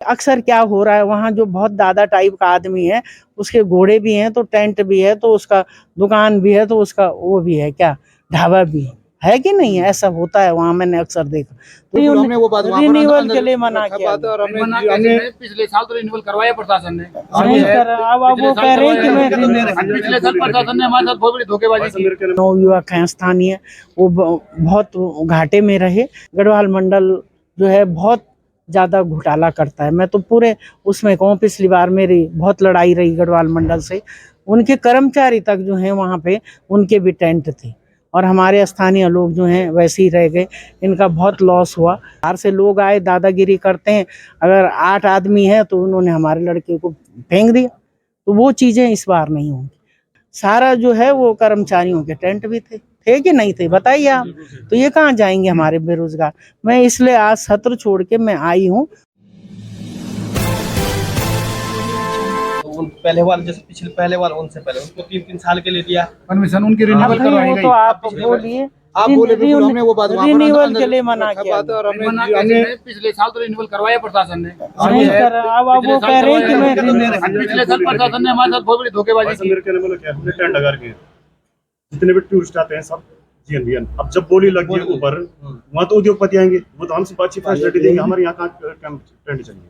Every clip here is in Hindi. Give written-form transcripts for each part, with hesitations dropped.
अक्सर क्या हो रहा है, वहाँ जो बहुत दादा टाइप का आदमी है, उसके घोड़े भी हैं तो टेंट भी है तो उसका दुकान भी है तो उसका वो भी है, क्या ढाबा भी है कि नहीं है? ऐसा होता है वहाँ, मैंने अक्सर देखा। तो हमने वो बात रिन्यूअल के लिए मना किया और हमने पिछले साल तो रिन्यूअल करवाया प्रशासन ने, नहीं करा। अब वो कह रहे हैं कि मैं पिछले साल प्रशासन ने हमारे साथ बहुत बड़ी धोखेबाजी की। 9 युवक हैं स्थानीय, वो बहुत घाटे में रहे। गढ़वाल मंडल जो है बहुत ज़्यादा घोटाला करता है। मैं तो पूरे उसमें कहूँ, पिछली बार मेरी बहुत लड़ाई रही गढ़वाल मंडल से। उनके कर्मचारी तक जो हैं वहाँ पे, उनके भी टेंट थे और हमारे स्थानीय लोग जो हैं वैसे ही रह गए। इनका बहुत लॉस हुआ। बाहर से लोग आए, दादागिरी करते हैं। अगर 8 आदमी है तो उन्होंने हमारे लड़के को फेंक दिया, तो वो चीज़ें इस बार नहीं होंगी। सारा जो है वो कर्मचारियों के टेंट भी थे कि नहीं थे, बताइए आप। तो ये कहाँ जाएंगे हमारे बेरोजगार? मैं इसलिए आज सत्र छोड़ के मैं आई हूँ। पहले वाले जैसे पिछले पहले वाले उनसे पहले उनको 3-3 साल के लिए दिया परमिशन, उनकी रिन्यूअल करवाई गई। तो आप बोलिए, आप बोले बिल्कुल, हमने वो बात रिन्यूअल के लिए मना किया और हमने पिछले साल तो रिन्यूअल करवाया प्रशासन ने, नहीं करा। अब वो कह रहे हैं कि मैं पिछले साल प्रशासन ने हमारे साथ बहुत बड़ी धोखेबाजी की। हमने टेंट लगा के जितने भी टूरिस्ट आते हैं सब जीएनबीएन। अब जब बोली लगी है ऊपर, वहाँ तो उद्योगपति आएंगे, वो तो हमसे अच्छी फैसिलिटी देंगे। हमारे यहाँ कहाँ टेंट चाहिए?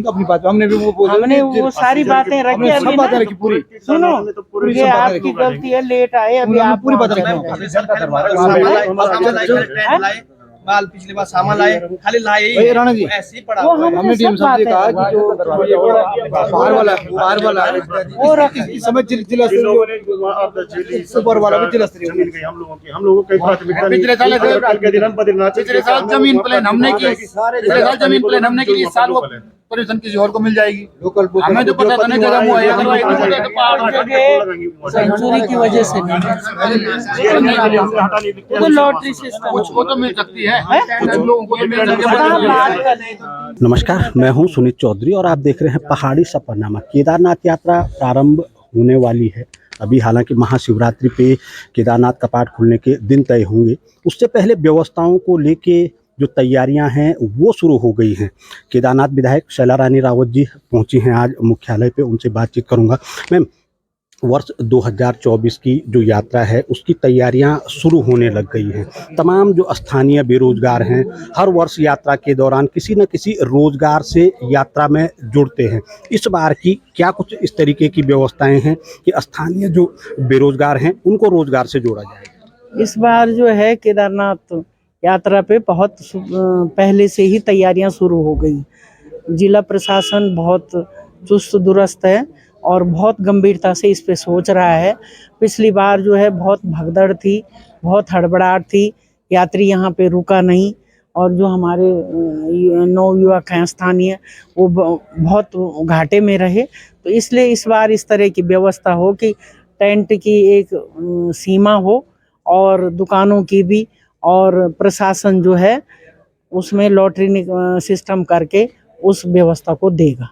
अपनी बात हमने भी हमने वो सारी बातें रखी। अभी ना पूरी सुनो, ये आपकी गलती है, लेट आए। अभी आप पूरी बात माल पिछली बार सामान लाए, खाली लाए राणा जी, ऐसे ही पड़ा। हमने डीएम साहब से कहा कि जो बाहर वाला वो रख इस समय जिला सुपर वाला भी जिला स्तरीय हम लोगों की प्राथमिकता नहीं। पिछले साल कल के दिन हम बद्रीनाथ पिछले साल जमीन प्लान हमने की, पिछले साल जमीन प्लान हमने की। इस साल वो परमिशन किसी और को मिल जाएगी। हमें जो पता था नहीं जगह मुहैया करवाई, सेंचुरी की वजह से तो लॉटरी सिस्टम कुछ को तो मिल सकती है, कुछ लोगों को तो मिल सकती है। नमस्कार, मैं हूं सुनीत चौधरी और आप देख रहे हैं पहाड़ी सफरनामा। केदारनाथ यात्रा प्रारंभ होने वाली है अभी। हालांकि महाशिवरात्रि पे केदारनाथ कपाट खुलने के दिन तय होंगे, उससे पहले व्यवस्थाओं को लेके जो तैयारियां हैं वो शुरू हो गई हैं। केदारनाथ विधायक शैला रानी रावत जी पहुंची हैं आज मुख्यालय पे, उनसे बातचीत करूंगा। मैम, वर्ष 2024 की जो यात्रा है उसकी तैयारियां शुरू होने लग गई हैं। तमाम जो स्थानीय बेरोजगार हैं हर वर्ष यात्रा के दौरान किसी न किसी रोजगार से यात्रा में जुड़ते हैं। इस बार की क्या कुछ इस तरीके की व्यवस्थाएं हैं कि स्थानीय जो बेरोजगार हैं उनको रोजगार से जोड़ा जाएगा? इस बार जो है केदारनाथ यात्रा पे बहुत पहले से ही तैयारियां शुरू हो गई। जिला प्रशासन बहुत चुस्त दुरुस्त है और बहुत गंभीरता से इस पे सोच रहा है। पिछली बार जो है बहुत भगदड़ थी, बहुत हड़बड़ाहट थी, यात्री यहाँ पे रुका नहीं। और जो हमारे 9 युवक हैं स्थानीय, वो बहुत घाटे में रहे। तो इसलिए इस बार इस तरह की व्यवस्था हो कि टेंट की एक सीमा हो और दुकानों की भी, और प्रशासन जो है उसमें लॉटरी सिस्टम करके उस व्यवस्था को देगा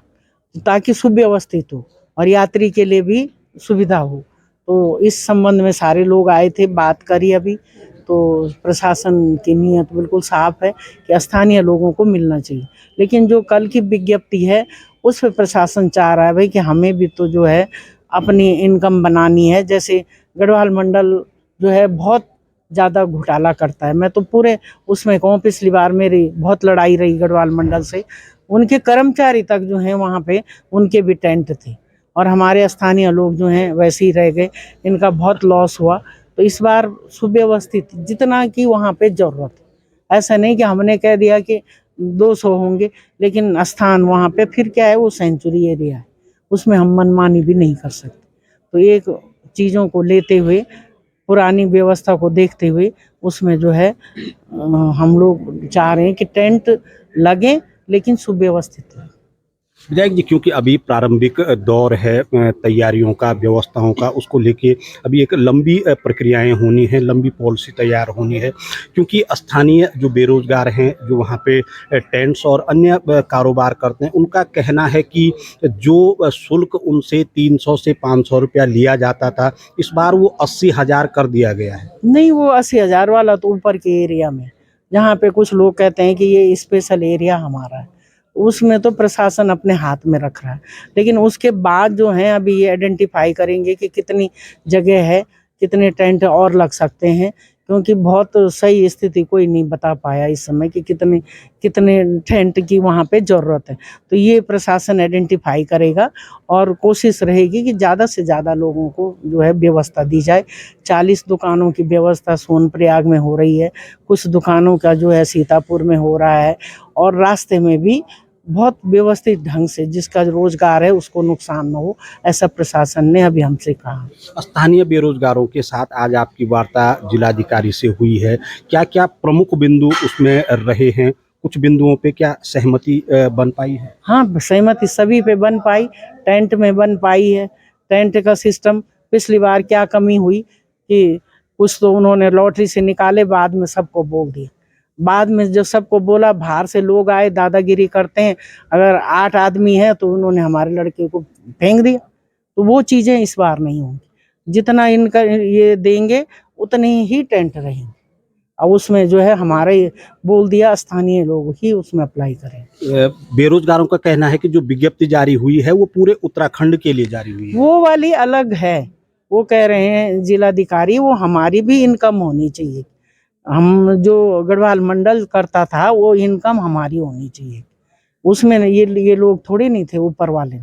ताकि सुव्यवस्थित हो और यात्री के लिए भी सुविधा हो। तो इस संबंध में सारे लोग आए थे, बात करी अभी। तो प्रशासन की नीयत बिल्कुल साफ है कि स्थानीय लोगों को मिलना चाहिए। लेकिन जो कल की विज्ञप्ति है उस पर प्रशासन चाह रहा है भाई कि हमें भी तो जो है अपनी इनकम बनानी है। जैसे गढ़वाल मंडल जो है बहुत ज़्यादा घोटाला करता है। मैं तो पूरे उसमें कहूँ, पिछली बार मेरी बहुत लड़ाई रही गढ़वाल मंडल से। उनके कर्मचारी तक जो हैं वहाँ पे, उनके भी टेंट थे और हमारे स्थानीय लोग जो हैं वैसे ही रह गए। इनका बहुत लॉस हुआ। तो इस बार सुव्यवस्थित जितना कि वहाँ पे ज़रूरत है, ऐसा नहीं कि हमने कह दिया कि 200 होंगे, लेकिन स्थान वहाँ पे फिर क्या है, वो सेंचुरी एरिया है, उसमें हम मनमानी भी नहीं कर सकते। तो एक चीज़ों को लेते हुए, पुरानी व्यवस्था को देखते हुए उसमें जो है हम लोग चाह रहे हैं कि टेंट लगे लेकिन सुव्यवस्थित है। विधायक जी, क्योंकि अभी प्रारंभिक दौर है तैयारियों का, व्यवस्थाओं का, उसको लेके अभी एक लंबी प्रक्रियाएं होनी है, लंबी पॉलिसी तैयार होनी है। क्योंकि स्थानीय जो बेरोजगार हैं, जो वहाँ पे टेंट्स और अन्य कारोबार करते हैं, उनका कहना है कि जो शुल्क उनसे 300 से 500 रुपया लिया जाता था, इस बार वो 80,000 कर दिया गया है। नहीं, वो 80,000 वाला तो ऊपर के एरिया में, जहाँ पे कुछ लोग कहते हैं कि ये स्पेशल एरिया हमारा है, उसमें तो प्रशासन अपने हाथ में रख रहा है। लेकिन उसके बाद जो है अभी ये आइडेंटिफाई करेंगे कि कितनी जगह है, कितने टेंट और लग सकते हैं, क्योंकि बहुत सही स्थिति कोई नहीं बता पाया इस समय कि कितने कितने टेंट की वहाँ पे ज़रूरत है। तो ये प्रशासन आइडेंटिफाई करेगा और कोशिश रहेगी कि ज़्यादा से ज़्यादा लोगों को जो है व्यवस्था दी जाए। 40 दुकानों की व्यवस्था सोनप्रयाग में हो रही है, कुछ दुकानों का जो है सीतापुर में हो रहा है, और रास्ते में भी बहुत व्यवस्थित ढंग से जिसका रोजगार है उसको नुकसान न हो, ऐसा प्रशासन ने अभी हमसे कहा। स्थानीय बेरोजगारों के साथ आज आपकी वार्ता जिलाधिकारी से हुई है, क्या क्या प्रमुख बिंदु उसमें रहे हैं? कुछ बिंदुओं पे क्या सहमति बन पाई है? हाँ, सहमति सभी पे बन पाई, टेंट में बन पाई है। टेंट का सिस्टम पिछली बार क्या कमी हुई कि कुछ तो उन्होंने लॉटरी से निकाले, बाद में सबको बोल दिया। बाद में जब सबको बोला, बाहर से लोग आए दादागिरी करते हैं, अगर 8 आदमी है तो उन्होंने हमारे लड़के को फेंक दिया। तो वो चीज़ें इस बार नहीं होंगी, जितना इनका ये देंगे उतने ही टेंट रहेंगे। और उसमें जो है हमारे बोल दिया स्थानीय लोग ही उसमें अप्लाई करें। बेरोजगारों का कहना है कि जो विज्ञप्ति जारी हुई है वो पूरे उत्तराखंड के लिए जारी हुई है। वो वाली अलग है, वो कह रहे हैं जिलाधिकारी, वो हमारी भी इनकम होनी चाहिए। हम जो गढ़वाल मंडल करता था वो इनकम हमारी होनी चाहिए। उसमें ये लोग थोड़े नहीं थे ऊपर वाले।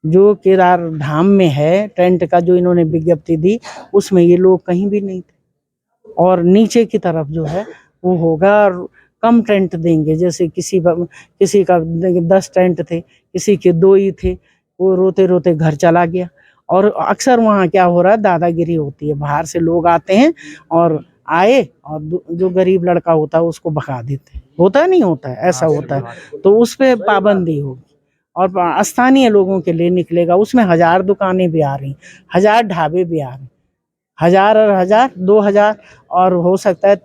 जो केदार धाम में है टेंट का जो इन्होंने विज्ञप्ति दी, उसमें ये लोग कहीं भी नहीं थे। और नीचे की तरफ जो है वो होगा, और कम टेंट देंगे। जैसे किसी का 10 टेंट थे, किसी के 2 ही थे, वो रोते रोते घर चला गया। और अक्सर वहाँ क्या हो रहा है, दादागिरी होती है। बाहर से लोग आते हैं और आए और जो गरीब लड़का होता है उसको भगा देते हैं। होता नहीं होता है, ऐसा होता है। तो उस पे पाबंदी होगी और स्थानीय लोगों के लिए निकलेगा। उसमें 1000 दुकानें भी आ रही, 1000 ढाबे भी आ रहे, 1000 और 1000 2000, और हो सकता है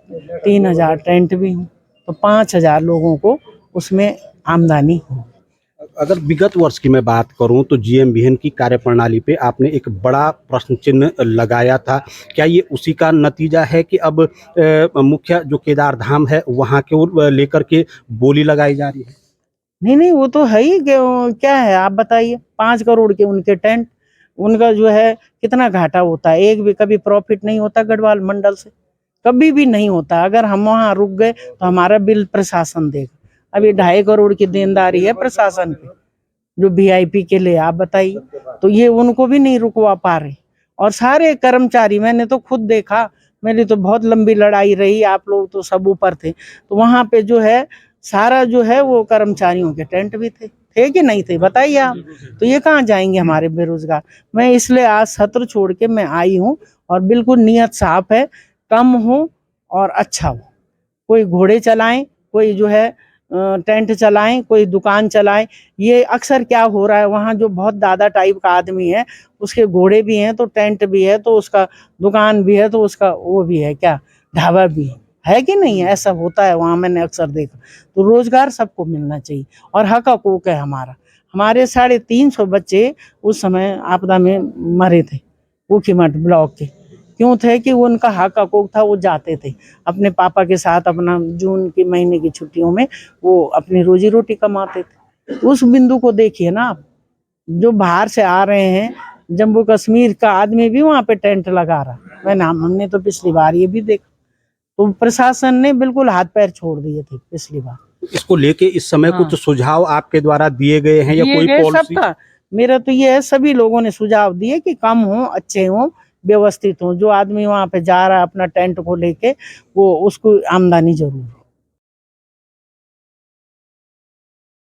3000 टेंट भी हों, तो 5000 लोगों को उसमें आमदनी हो। अगर विगत वर्ष की मैं बात करूं तो GMBN की कार्यप्रणाली पे आपने एक बड़ा प्रश्न चिन्ह लगाया था। क्या ये उसी का नतीजा है कि अब मुख्य जो केदार धाम है वहां के लेकर के बोली लगाई जा रही है? नहीं, वो तो है ही। क्या है आप बताइए, 5 करोड़ के उनके टेंट, उनका जो है कितना घाटा होता है। एक भी कभी प्रॉफिट नहीं होता गढ़वाल मंडल से, कभी भी नहीं होता। अगर हम वहाँ रुक गए तो हमारा बिल प्रशासन देगा। अभी 2.5 करोड़ की देनदारी है प्रशासन पे जो VIP के लिए, आप बताइए। तो ये उनको भी नहीं रुकवा पा रहे। और सारे कर्मचारी, मैंने तो खुद देखा, मेरी तो बहुत लंबी लड़ाई रही, आप लोग तो सब ऊपर थे, तो वहाँ पे जो है सारा जो है वो कर्मचारियों के टेंट भी थे कि नहीं थे, बताइए आप। तो ये कहाँ जाएंगे हमारे बेरोजगार। मैं इसलिए आज सत्र छोड़ के मैं आई हूँ, और बिल्कुल नियत साफ है, कम हो और अच्छा हो। कोई घोड़े चलाएं, कोई जो है टेंट चलाएं, कोई दुकान चलाएं। ये अक्सर क्या हो रहा है, वहाँ जो बहुत दादा टाइप का आदमी है, उसके घोड़े भी हैं तो टेंट भी है, तो उसका दुकान भी है, तो उसका वो भी है, क्या ढाबा भी है कि नहीं है। ऐसा होता है वहाँ, मैंने अक्सर देखा। तो रोजगार सबको मिलना चाहिए और हक हकूक है हमारा। हमारे 350 बच्चे उस समय आपदा में मरे थे, ऊखीमठ ब्लॉक के। क्यों थे कि उनका हक हकूक था, वो जाते थे अपने पापा के साथ, अपना जून के महीने की छुट्टियों में वो अपनी रोजी रोटी कमाते थे। उस बिंदु को देखिए ना आप, जो बाहर से आ रहे हैं, जम्मू कश्मीर का आदमी भी वहाँ पे टेंट लगा रहा। हमने तो पिछली बार ये भी देखा। तो प्रशासन ने बिल्कुल हाथ पैर छोड़ दिए थे पिछली बार। इसको लेके इस समय कुछ सुझाव आपके द्वारा दिए गए हैं या कोई पॉलिसी? सबका मेरा तो ये है, सभी लोगों ने सुझाव दिए कि कम हो, अच्छे हो, व्यवस्थित हो। जो आदमी वहाँ पे जा रहा है अपना टेंट को लेके, वो उसको आमदनी जरूर हो।